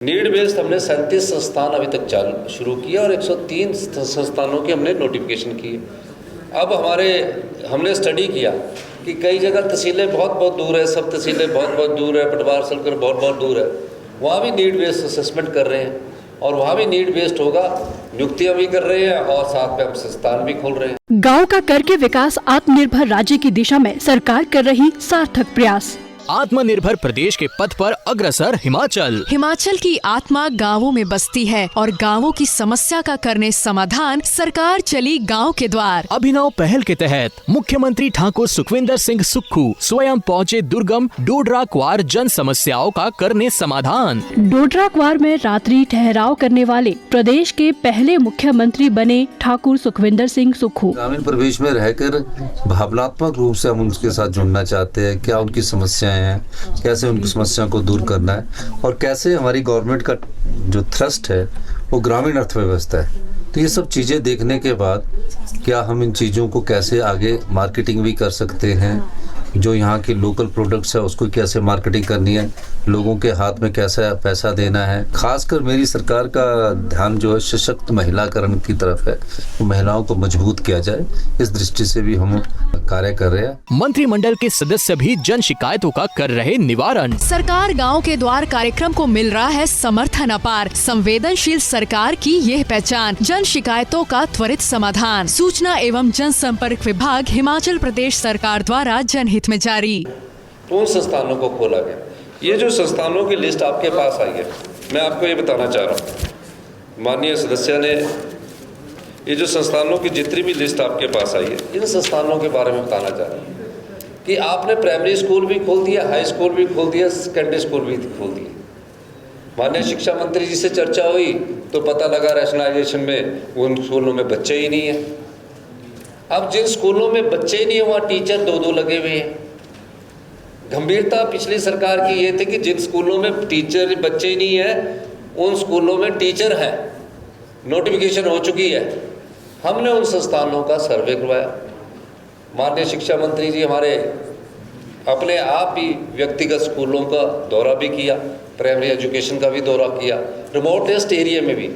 Need based हमने 37 संस्थान अभी तक शुरू किया और 103 संस्थानों की हमने नोटिफिकेशन की। अब हमने स्टडी किया कि कई जगह तहसीलें बहुत दूर है, सब तहसीलें बहुत दूर है, पटवार सलकर बहुत दूर है, वहाँ भी नीड बेस्ड असेसमेंट कर रहे हैं और वहाँ भी नीड बेस्ड होगा, नियुक्तियाँ भी कर रहे हैं और साथ में हम संस्थान भी खोल रहे हैं। गाँव का करके विकास आत्मनिर्भर राज्य की दिशा में सरकार कर रही सार्थक प्रयास। आत्मनिर्भर प्रदेश के पथ पर अग्रसर हिमाचल की आत्मा गांवों में बसती है और गांवों की समस्या का करने समाधान सरकार चली गांव के द्वार। अभिनव पहल के तहत मुख्यमंत्री ठाकुर सुखविंदर सिंह सुक्खू स्वयं पहुंचे दुर्गम डोडरा क्वार जन समस्याओं का करने समाधान। डोडरा क्वार में रात्रि ठहराव करने वाले प्रदेश के पहले मुख्यमंत्री बने ठाकुर सुखविंदर सिंह सुक्खू। ग्रामीण परिवेश में रहकर भावनात्मक रूप से हम उनके साथ जुड़ना चाहते हैं, क्या उनकी समस्याएं हैं, कैसे उनकी समस्या को दूर करना है और कैसे हमारी गवर्नमेंट का जो थ्रस्ट है वो ग्रामीण अर्थव्यवस्था है। तो ये सब चीज़ें देखने के बाद क्या हम इन चीज़ों को कैसे आगे मार्केटिंग भी कर सकते हैं, जो यहाँ की लोकल प्रोडक्ट्स है उसको कैसे मार्केटिंग करनी है, लोगों के हाथ में कैसा पैसा देना है। खासकर मेरी सरकार का ध्यान जो है सशक्त महिलाकरण की तरफ है, तो महिलाओं को मजबूत किया जाए, इस दृष्टि से भी हम कार्य कर रहे हैं। मंत्रिमंडल के सदस्य भी जन शिकायतों का कर रहे निवारण। सरकार गाँव के द्वार कार्यक्रम को मिल रहा है समर्थन अपार। संवेदनशील सरकार की यह पहचान, जन शिकायतों का त्वरित समाधान। सूचना एवं जनसंपर्क विभाग हिमाचल प्रदेश सरकार द्वारा जनहित में जारी। उन संस्थानों को खोला गया। ये जो संस्थानों की लिस्ट आपके पास आई है, मैं आपको ये बताना चाह रहा हूँ, माननीय सदस्य ने ये जो संस्थानों की जितनी भी लिस्ट आपके पास आई है, इन संस्थानों के बारे में बताना चाह रहा हूँ कि आपने प्राइमरी स्कूल भी खोल दिया, हाई स्कूल भी खोल दिया, सेकेंडरी स्कूल भी खोल दिया। माननीय शिक्षा मंत्री जी से चर्चा हुई तो पता लगा रैशनलाइजेशन में उन स्कूलों में बच्चे ही नहीं है। अब जिन स्कूलों में बच्चे ही नहीं है वहाँ टीचर दो लगे हुए हैं। गंभीरता पिछली सरकार की ये थी कि जिन स्कूलों में टीचर बच्चे ही नहीं है उन स्कूलों में टीचर हैं, नोटिफिकेशन हो चुकी है। हमने उन संस्थानों का सर्वे करवाया। माननीय शिक्षा मंत्री जी हमारे अपने आप ही व्यक्तिगत स्कूलों का दौरा भी किया, प्राइमरी एजुकेशन का भी दौरा किया, रिमोटेस्ट एरिया में भी।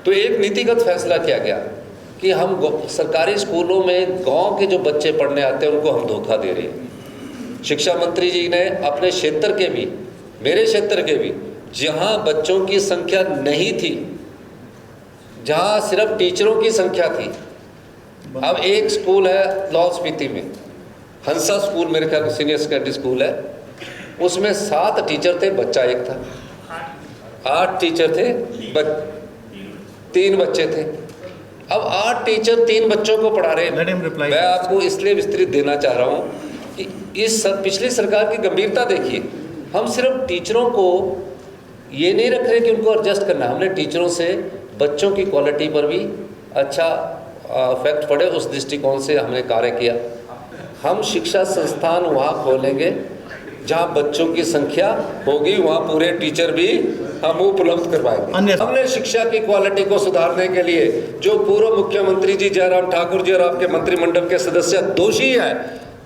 तो एक नीतिगत फैसला किया गया कि हम सरकारी स्कूलों में गांव के जो बच्चे पढ़ने आते हैं उनको हम धोखा दे रहे हैं। शिक्षा मंत्री जी ने अपने क्षेत्र के भी, मेरे क्षेत्र के भी, जहां बच्चों की संख्या नहीं थी, जहां सिर्फ टीचरों की संख्या थी। अब एक स्कूल है लाहौल स्पीति में, हंसा स्कूल, मेरे ख्याल सीनियर सेकेंडरी स्कूल है, उसमें 7 टीचर थे, बच्चा एक था। 8 टीचर थे, 3 बच्चे थे। अब 8 टीचर 3 बच्चों को पढ़ा रहे हैं। मैं आपको इसलिए विस्तृत देना चाह रहा हूँ कि पिछली सरकार की गंभीरता देखिए। हम सिर्फ टीचरों को ये नहीं रख रहे कि उनको एडजस्ट करना, हमने टीचरों से बच्चों की क्वालिटी पर भी अच्छा इफेक्ट पड़े, उस दृष्टिकोण से हमने कार्य किया। हम शिक्षा संस्थान वहाँ खोलेंगे जहाँ बच्चों की संख्या होगी, वहाँ पूरे टीचर भी हम उपलब्ध करवाएंगे। हमने शिक्षा की क्वालिटी को सुधारने के लिए जो पूर्व मुख्यमंत्री जी जयराम ठाकुर जी और आपके मंत्रिमंडल के सदस्य दोषी है,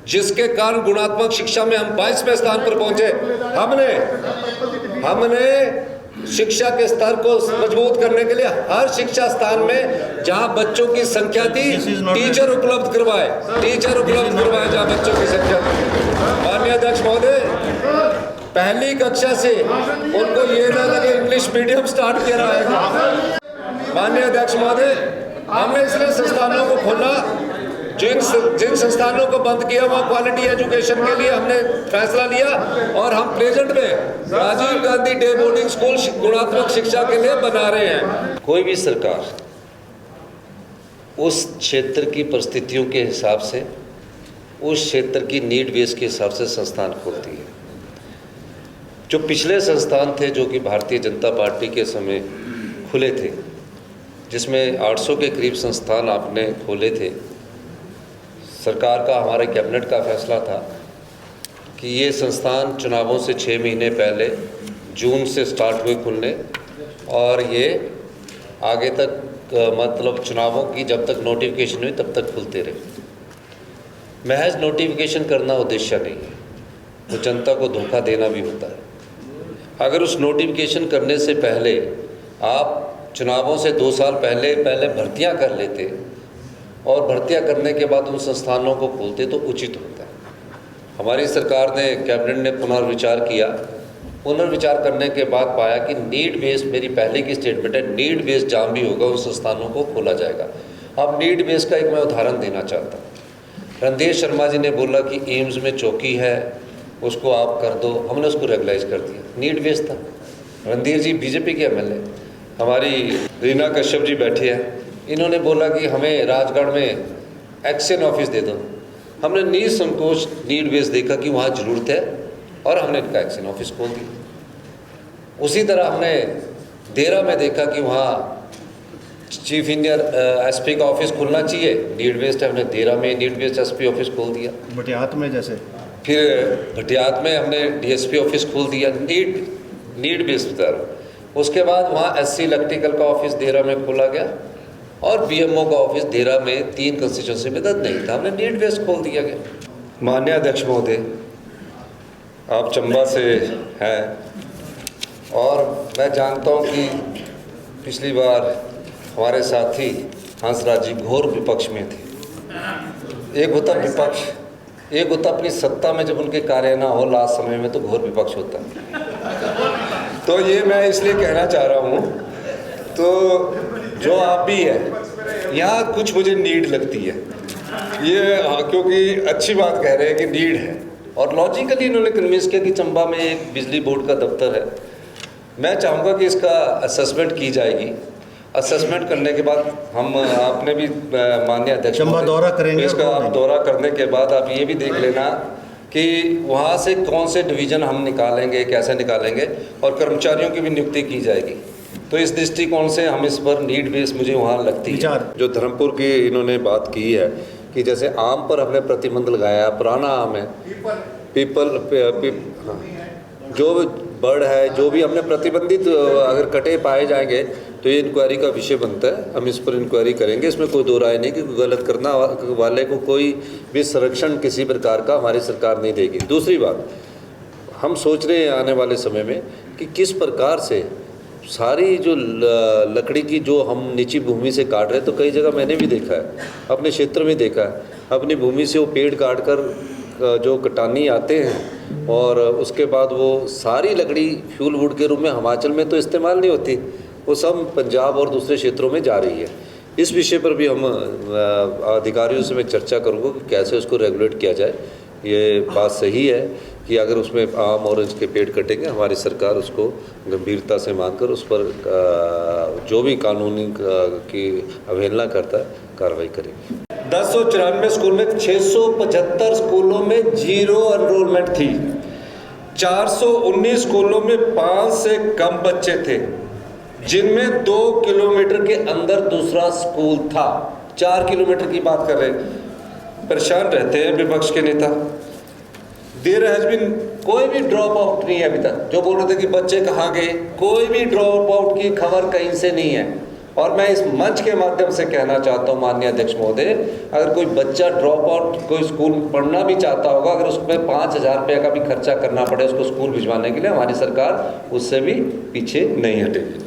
जिसके कारण गुणात्मक शिक्षा में हम 22वें स्थान पर पहुंचे, हमने शिक्षा के स्तर को मजबूत करने के लिए हर शिक्षा स्थान में जहां बच्चों की संख्या थी टीचर उपलब्ध करवाए जहां बच्चों की संख्या थी। माननीय अध्यक्ष महोदय, पहली कक्षा से उनको ये ना लगे इंग्लिश मीडियम स्टार्ट किया जाएगा। माननीय अध्यक्ष महोदय, हमने इसलिए संस्थानों को खोला, जिन संस्थानों को बंद किया वहाँ क्वालिटी एजुकेशन के लिए हमने फैसला लिया और हम प्रेजेंट में Rajiv Gandhi day boarding school गुणात्मक शिक्षा के लिए बना रहे हैं। कोई भी सरकार उस क्षेत्र की परिस्थितियों के हिसाब से, उस क्षेत्र की नीड बेस के हिसाब से संस्थान खोलती है। जो पिछले संस्थान थे जो कि भारतीय जनता पार्टी के समय खुले थे, जिसमें 800 के करीब संस्थान आपने खोले थे, सरकार का, हमारे कैबिनेट का फैसला था कि ये संस्थान चुनावों से 6 महीने पहले जून से स्टार्ट हुए खुलने और ये आगे तक मतलब चुनावों की जब तक नोटिफिकेशन हुई तब तक खुलते रहे। महज नोटिफिकेशन करना उद्देश्य नहीं है, तो जनता को धोखा देना भी होता है। अगर उस नोटिफिकेशन करने से पहले आप चुनावों से 2 साल पहले भर्तियां कर लेते और भर्तियां करने के बाद उन संस्थानों को खोलते तो उचित होता है। हमारी सरकार ने, कैबिनेट ने पुनर्विचार किया। पुनर्विचार करने के बाद पाया कि नीड बेस्ड, मेरी पहले की स्टेटमेंट है, नीड बेस्ड जहाँ भी होगा उन संस्थानों को खोला जाएगा। अब नीड बेस्ड का एक मैं उदाहरण देना चाहता हूँ। रणधीर शर्मा जी ने बोला कि एम्स में चौकी है, उसको आप कर दो, हमने उसको रेगुलाइज कर दिया, नीड बेस्ड था। रणधीर जी बीजेपी के एमएलए, हमारी रीना कश्यप जी बैठे हैं, इन्होंने बोला कि हमें राजगढ़ में एक्शन ऑफिस दे दो। हमने निसंकोच नीड बेस्ड देखा कि वहाँ ज़रूरत है और हमने इनका एक्शन ऑफिस खोल दिया। उसी तरह हमने देरा में देखा कि वहाँ चीफ इंजीनियर एसपी का ऑफिस खुलना चाहिए, नीड बेस्ड है, हमने देरा में नीड बेस्ड एसपी ऑफिस खोल दिया। भटियात में जैसे, फिर भटियात में हमने डीएसपी ऑफिस खोल दिया, नीड बेस्ड बता रहा हूँ। उसके बाद वहाँ एससी इलेक्ट्रिकल का ऑफिस देरा में खोला गया और बीएमओ का ऑफिस देरा में 3 कंस्टिट्यूंसी में दर्ज नहीं था, हमने नीड बेस्ड खोल दिया गया। माननीय अध्यक्ष महोदय, आप चंबा से हैं और मैं जानता हूं कि पिछली बार हमारे साथी हंसराज जी घोर विपक्ष में थे। एक होता विपक्ष, एक होता अपनी सत्ता में जब उनके कार्य ना हो लास्ट समय में तो घोर विपक्ष होता है। तो ये मैं इसलिए कहना चाह रहा हूँ, तो जो आप भी है यहाँ कुछ मुझे नीड लगती है ये, क्योंकि अच्छी बात कह रहे हैं कि नीड है और लॉजिकली इन्होंने कन्विंस किया कि चंबा में एक बिजली बोर्ड का दफ्तर है। मैं चाहूँगा कि इसका असेसमेंट की जाएगी। असेसमेंट करने के बाद हम, आपने भी माननीय अध्यक्ष चंबा दौरा करेंगे, इसका आप दौरा करने के बाद आप ये भी देख लेना कि वहाँ से कौन से डिवीज़न हम निकालेंगे, कैसे निकालेंगे और कर्मचारियों की भी नियुक्ति की जाएगी। तो इस दृष्टिकोण से हम इस पर नीड बेस मुझे वहाँ लगती है। जो धर्मपुर की इन्होंने बात की है कि जैसे आम पर हमने प्रतिबंध लगाया, पुराना आम है, हाँ, जो बर्ड है, जो भी हमने प्रतिबंधित अगर कटे पाए जाएंगे तो ये इंक्वायरी का विषय बनता है। हम इस पर इंक्वायरी करेंगे, इसमें कोई दो राय नहीं कि गलत करना वाले को कोई भी संरक्षण किसी प्रकार का हमारी सरकार नहीं देगी। दूसरी बात, हम सोच रहे हैं आने वाले समय में कि किस प्रकार से सारी जो लकड़ी की जो हम निजी भूमि से काट रहे हैं, तो कई जगह मैंने भी देखा है, अपने क्षेत्र में देखा है, अपनी भूमि से वो पेड़ काट कर जो कटानी आते हैं और उसके बाद वो सारी लकड़ी फ्यूल वुड के रूप में हिमाचल में तो इस्तेमाल नहीं होती, वो सब पंजाब और दूसरे क्षेत्रों में जा रही है। इस विषय पर भी हम अधिकारियों से मैं चर्चा करूँगा कि कैसे उसको रेगुलेट किया जाए। ये बात सही है कि अगर उसमें आम ऑरेंज के पेड़ कटेंगे, हमारी सरकार उसको गंभीरता से मानकर उस पर जो भी कानूनी की अवहेलना करता है कार्रवाई करेगी। 1094 स्कूल में 675 स्कूलों में 0 एनरोलमेंट थी। 419 स्कूलों में 5 से कम बच्चे थे, जिनमें 2 किलोमीटर के अंदर दूसरा स्कूल था। 4 किलोमीटर की बात कर रहे हैं। परेशान रहते हैं विपक्ष के नेता। देयर हैज बीन, कोई भी ड्रॉप आउट नहीं है अभी तक। जो बोल रहे थे कि बच्चे कहाँ गए, कोई भी ड्रॉप आउट की खबर कहीं से नहीं है। और मैं इस मंच के माध्यम से कहना चाहता हूँ माननीय अध्यक्ष महोदय, अगर कोई बच्चा ड्रॉप आउट कोई स्कूल पढ़ना भी चाहता होगा, अगर उसमें 5,000 रुपये का भी खर्चा करना पड़े उसको स्कूल भिजवाने के लिए, हमारी सरकार उससे भी पीछे नहीं हटेगी।